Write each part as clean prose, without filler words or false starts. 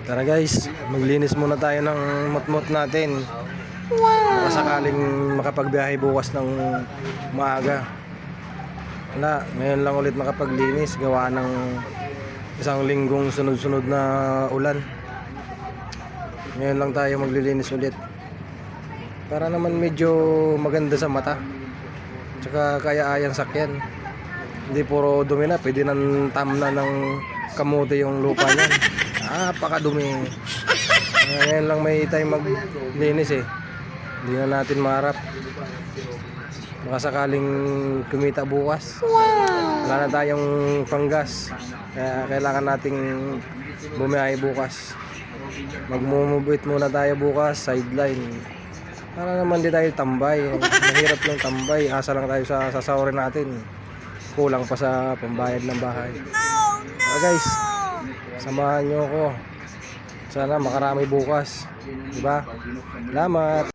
Tara guys, maglinis muna tayo ng motmot natin. Baka sakaling makapagbiyahe bukas ng maaga. Wala, ngayon lang ulit makapaglinis. Gawa ng isang linggong sunod-sunod na ulan. Ngayon lang tayo maglilinis ulit. Para naman medyo maganda sa mata. Tsaka kaya-ayang sakyan. Hindi puro dumi na, pwede nang tamna ng kamote yung lupa niyan. Napakadumi. Ngayon lang may time maglinis eh. Hindi na natin maharap. Baka sakaling kumita bukas. Wala na tayong panggas. Kaya kailangan nating bumiyahe bukas. Magmumubit muna tayo bukas, sideline. Para naman di tayo tambay. Mahirap yung tambay. Asa lang tayo sa sasawarin natin. Kulang pa sa pambayad ng bahay. Guys, samahan nyo ako. Sana makarami bukas. Diba? Salamat.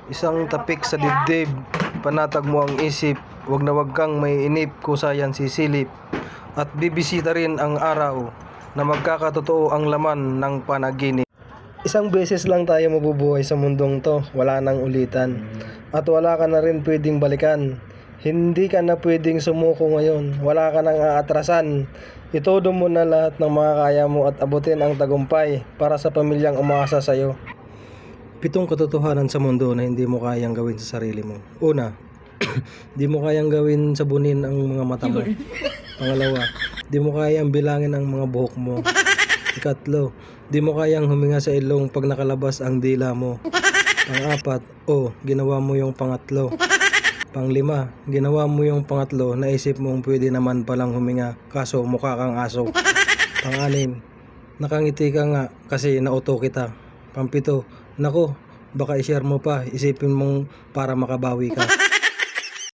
Isang tapik sa dibdib. Panatag mo ang isip. Wag na wag kang may inip. Kusayan sisilip. At bibisita rin ang araw na magkakatotoo ang laman ng panaginip. Isang beses lang tayo mabubuhay sa mundong to. Wala nang ulitan. At wala ka na rin pwedeng balikan. Hindi ka na pwedeng sumuko ngayon. Wala ka nang aatrasan. Itodo mo na lahat ng mga kaya mo at abutin ang tagumpay para sa pamilyang umaasa sa'yo. 7 katotohanan sa mundo na hindi mo kayang gawin sa sarili mo. Una, di mo kayang gawin sabunin ang mga mata mo. Pangalawa, di mo kayang bilangin ang mga buhok mo. Ikatlo, di mo kayang huminga sa ilong pag nakalabas ang dila mo. Pang-apat, ginawa mo yung pangatlo. Pang-5, ginawa mo yung pangatlo, naisip mong pwede naman palang huminga, kaso mukha kang aso. Pang-6, nakangiti ka nga kasi nauto kita. Pang-7, nako, baka i-share mo pa, isipin mong para makabawi ka.